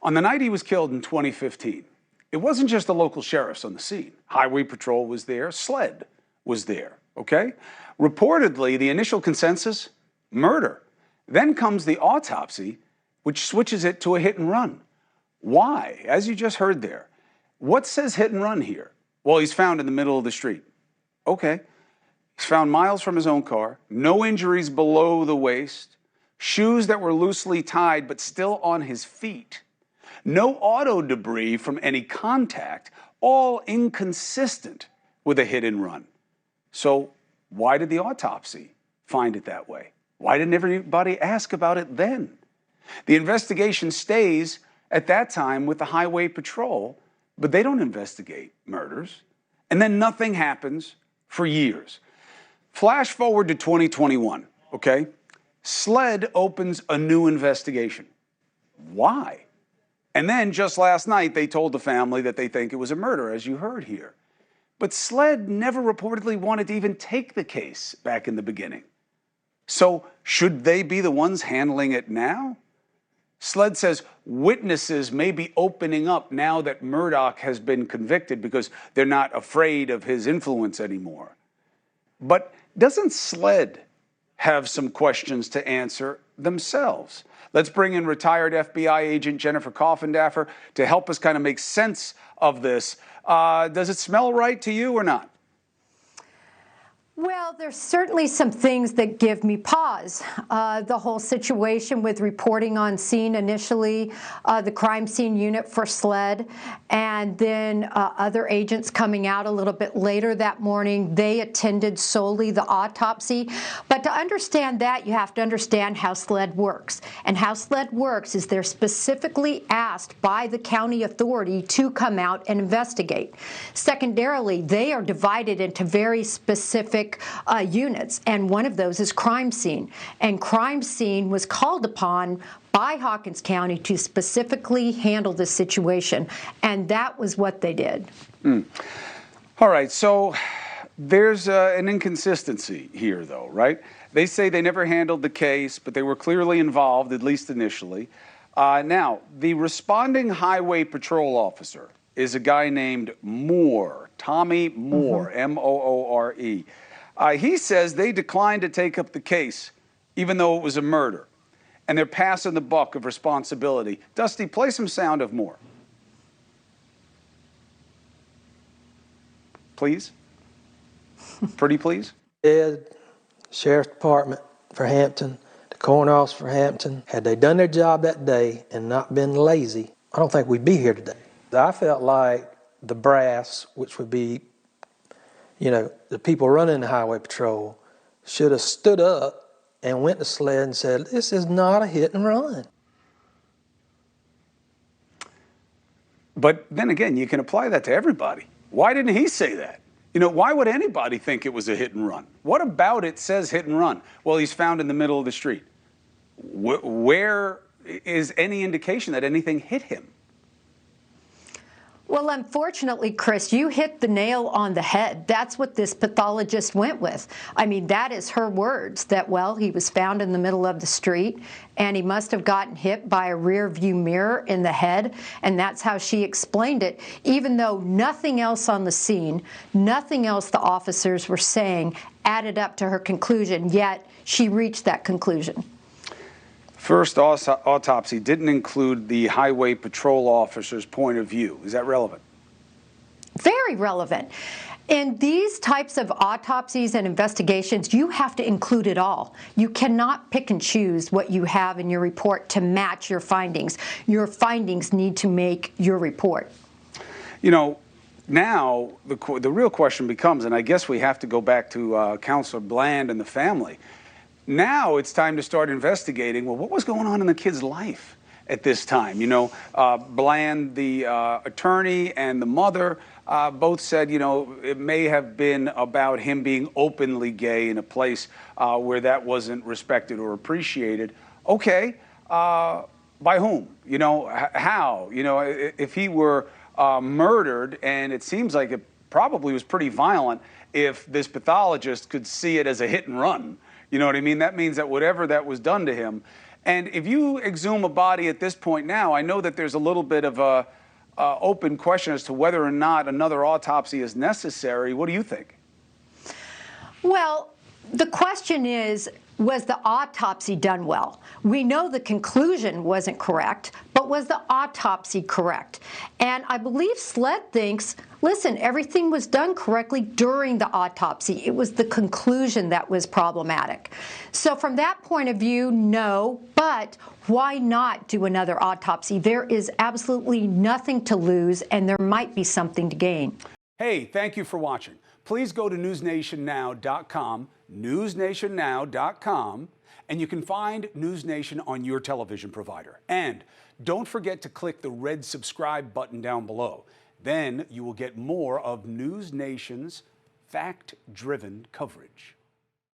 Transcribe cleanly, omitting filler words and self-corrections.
On the night he was killed in 2015, it wasn't just the local sheriffs on the scene. Highway Patrol was there, SLED was there, okay? Reportedly, the initial consensus, murder. Then comes the autopsy, which switches it to a hit and run. Why? As you just heard there, what says hit and run here? Well, he's found in the middle of the street. Okay. He's found miles from his own car, no injuries below the waist, shoes that were loosely tied but still on his feet, no auto debris from any contact, all inconsistent with a hit and run. So why did the autopsy find it that way? Why didn't everybody ask about it then? The investigation stays at that time with the Highway Patrol, but they don't investigate murders. And then nothing happens for years. Flash forward to 2021, okay? SLED opens a new investigation. Why? And then just last night, they told the family that they think it was a murder, as you heard here. But SLED never reportedly wanted to even take the case back in the beginning. So should they be the ones handling it now? SLED says witnesses may be opening up now that Murdaugh has been convicted because they're not afraid of his influence anymore. But doesn't SLED have some questions to answer themselves? Let's bring in retired FBI agent Jennifer Coffindaffer to help us kind of make sense of this. Does it smell right to you or not? Well, there's certainly some things that give me pause. The whole situation with reporting on scene initially, the crime scene unit for SLED, and then other agents coming out a little bit later that morning. They attended solely the autopsy. But to understand that, you have to understand how SLED works. And how SLED works is they're specifically asked by the county authority to come out and investigate. Secondarily, they are divided into very specific units, and one of those is crime scene. And crime scene was called upon by Hawkins County to specifically handle this situation, and that was what they did. All right, so there's an inconsistency here, though, right? They say they never handled the case, but they were clearly involved, at least initially. Now, the responding Highway Patrol officer is a guy named Moore, Tommy Moore, M-O-O-R-E. He says they declined to take up the case, even though it was a murder, and they're passing the buck of responsibility. Dusty, play some sound of Moore. Please? Pretty please? Ed, Sheriff's Department for Hampton, the Coroner Office for Hampton, had they done their job that day and not been lazy, I don't think we'd be here today. I felt like the brass, which would be, you know, the people running the Highway Patrol, should have stood up and went to SLED and said, this is not a hit and run. But then again, you can apply that to everybody. Why didn't he say that? You know, why would anybody think it was a hit and run? What about it says hit and run? Well, he's found in the middle of the street. Where is any indication that anything hit him? Well, unfortunately, Chris, you hit the nail on the head. That's what this pathologist went with. I mean, that is her words, that, well, he was found in the middle of the street, and he must have gotten hit by a rear view mirror in the head, and that's how she explained it, even though nothing else on the scene, nothing else the officers were saying added up to her conclusion, yet she reached that conclusion. First autopsy didn't include the Highway Patrol officer's point of view. Is that relevant? Very relevant. In these types of autopsies and investigations, you have to include it all. You cannot pick and choose what you have in your report to match your findings. Your findings need to make your report. You know, now the real question becomes, and I guess we have to go back to Counselor Bland and the family. Now it's time to start investigating, well, what was going on in the kid's life at this time? You know, Bland, the attorney, and the mother both said, you know, it may have been about him being openly gay in a place where that wasn't respected or appreciated. Okay, by whom? You know, how? You know, if he were murdered, and it seems like it probably was pretty violent, if this pathologist could see it as a hit and run. You know what I mean? That means that whatever that was done to him, And if you exhume a body at this point now, I know that there's a little bit of a open question as to whether or not another autopsy is necessary. What do you think? Well, the question is, was the autopsy done well? We know the conclusion wasn't correct, but was the autopsy correct? And I believe SLED thinks, listen, everything was done correctly during the autopsy. It was the conclusion that was problematic. So from that point of view, no, but why not do another autopsy? There is absolutely nothing to lose, and there might be something to gain. Hey, thank you for watching. Please go to newsnationnow.com, newsnationnow.com, and you can find NewsNation on your television provider. And don't forget to click the red subscribe button down below. Then you will get more of NewsNation's fact-driven coverage.